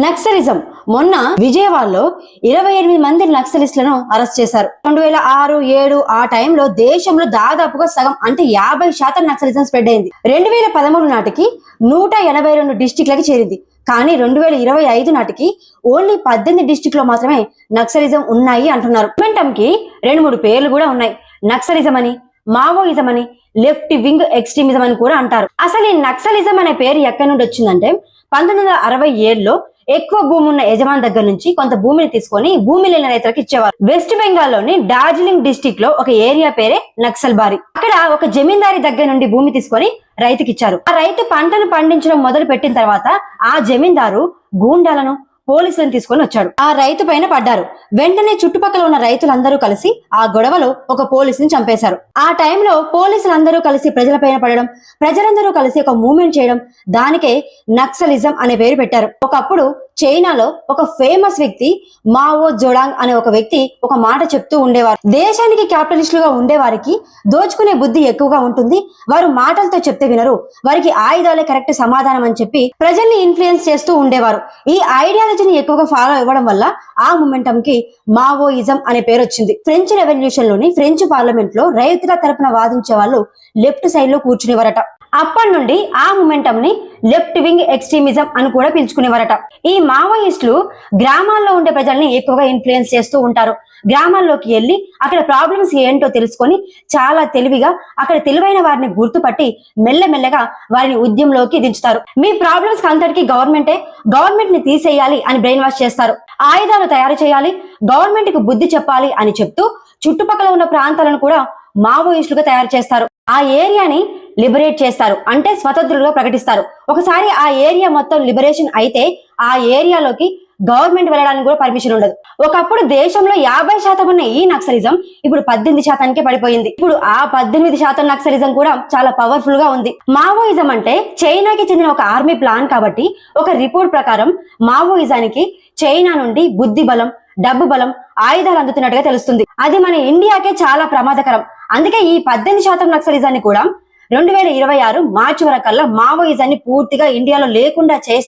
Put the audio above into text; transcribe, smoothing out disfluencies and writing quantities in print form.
Naxalism మొన్న విజయవాడలో 28 మంది నక్సలిస్టులను అరెస్ట్ చేశారు. 2006, 2007 ఆ టైంలో దేశంలో దాదాపుగా సగం అంటే 50% నక్సలిజం స్ప్రెడ్ అయింది. 2013 నాటికి 182 డిస్టిక్లకి చేరింది. కానీ 2025 నాటికి ఓన్లీ 18 డిస్టిక్ లో మాత్రమే నక్సలిజం ఉన్నాయి అంటున్నారు. మొమెంటం కి 2-3 పేర్లు కూడా ఉన్నాయి. నక్సలిజం అని, మావోయిజం అని, లెఫ్ట్ వింగ్ ఎక్స్ట్రీమిజం అని కూడా అంటారు. అసలు ఈ నక్సలిజం అనే పేరు ఎక్కడి నుండి వచ్చిందంటే 1967లో ఎక్కువ భూమి ఉన్న యజమాని దగ్గర నుంచి కొంత భూమిని తీసుకొని భూమి లేని రైతులకు ఇచ్చేవారు. వెస్ట్ బెంగాల్ లోని డార్జిలింగ్ డిస్టిక్ లో ఒక ఏరియా పేరే నక్సల్బారి. అక్కడ ఒక జమీందారి దగ్గర నుండి భూమి తీసుకొని రైతుకి ఇచ్చారు. ఆ రైతు పంటను పండించడం మొదలు పెట్టిన తర్వాత ఆ జమీందారు గూండాలను, పోలీసులను తీసుకొని వచ్చాడు. ఆ రైతు పైన పడ్డారు. వెంటనే చుట్టుపక్కల ఉన్న రైతులందరూ కలిసి ఆ గొడవలో ఒక పోలీసుని చంపేశారు. ఆ టైంలో పోలీసులందరూ కలిసి ప్రజలపైన పడడం, ప్రజలందరూ కలిసి ఒక మూవ్మెంట్ చేయడం, దానికే నక్సలిజం అనే పేరు పెట్టారు. ఒకప్పుడు చైనాలో ఒక ఫేమస్ వ్యక్తి మావో జోడాంగ్ అనే ఒక వ్యక్తి ఒక మాట చెప్తూ ఉండేవారు. దేశానికి క్యాపిటలిస్టులుగా ఉండేవారికి దోచుకునే బుద్ధి ఎక్కువగా ఉంటుంది, వారు మాటలతో చెప్తే వినరు, వారికి ఆయుధాలే కరెక్ట్ సమాధానం అని చెప్పి ప్రజల్ని ఇన్ఫ్లుయెన్స్ చేస్తూ ఉండేవారు. ఈ ఐడియాలజీని ఎక్కువగా ఫాలో ఇవ్వడం వల్ల ఆ మూమెంటం కి మావోయిజం అనే పేరు వచ్చింది. ఫ్రెంచ్ రెవల్యూషన్ లోని ఫ్రెంచ్ పార్లమెంట్ లో రైతుల తరపున వాదించే వాళ్ళు లెఫ్ట్ సైడ్ లో కూర్చునేవారట. అప్పటి నుండి ఆ మూమెంటం ని లెఫ్ట్ వింగ్ ఎక్స్ట్రీమిజం అని కూడా పిలుచుకునేవారట. ఈ మావోయిస్టులు గ్రామాల్లో ఉండే ప్రజల్ని ఎక్కువగా ఇన్ఫ్లుయెన్స్ చేస్తూ ఉంటారు. గ్రామాల్లోకి వెళ్ళి అక్కడ ప్రాబ్లమ్స్ ఏంటో తెలుసుకొని చాలా తెలివిగా అక్కడ తెలివైన వారిని గుర్తుపట్టి మెల్లమెల్లగా వారిని ఉద్యమంలోకి దించుతారు. మీ ప్రాబ్లమ్స్ అంతటికి గవర్నమెంట్ ని తీసేయాలి అని బ్రెయిన్ వాష్ చేస్తారు. ఆయుధాలు తయారు చేయాలి, గవర్నమెంట్ కి బుద్ధి చెప్పాలి అని చెప్తూ చుట్టుపక్కల ఉన్న ప్రాంతాలను కూడా మావోయిస్టులుగా తయారు చేస్తారు. ఆ ఏరియాని లిబరేట్ చేస్తారు, అంటే స్వతంత్రులుగా ప్రకటిస్తారు. ఒకసారి ఆ ఏరియా మొత్తం లిబరేషన్ అయితే ఆ ఏరియాలోకి గవర్నమెంట్ వెళ్ళడానికి కూడా పర్మిషన్ ఉండదు. ఒకప్పుడు దేశంలో 50% ఉన్న ఈ నక్సలిజం ఇప్పుడు 18%కే పడిపోయింది. ఇప్పుడు ఆ 18% నక్సలిజం కూడా చాలా పవర్ఫుల్ గా ఉంది. మావోయిజం అంటే చైనాకి చెందిన ఒక ఆర్మీ ప్లాన్ కాబట్టి ఒక రిపోర్ట్ ప్రకారం మావోయిజానికి చైనా నుండి బుద్ధి బలం, డబ్బు బలం, ఆయుధాలు అందుతున్నట్టుగా తెలుస్తుంది. అది మన ఇండియాకే చాలా ప్రమాదకరం. అందుకే ఈ 18% నక్సలిజాన్ని కూడా 2026 మార్చి వరకల్లా మావోయిజాన్ని పూర్తిగా ఇండియాలో లేకుండా చేస్తే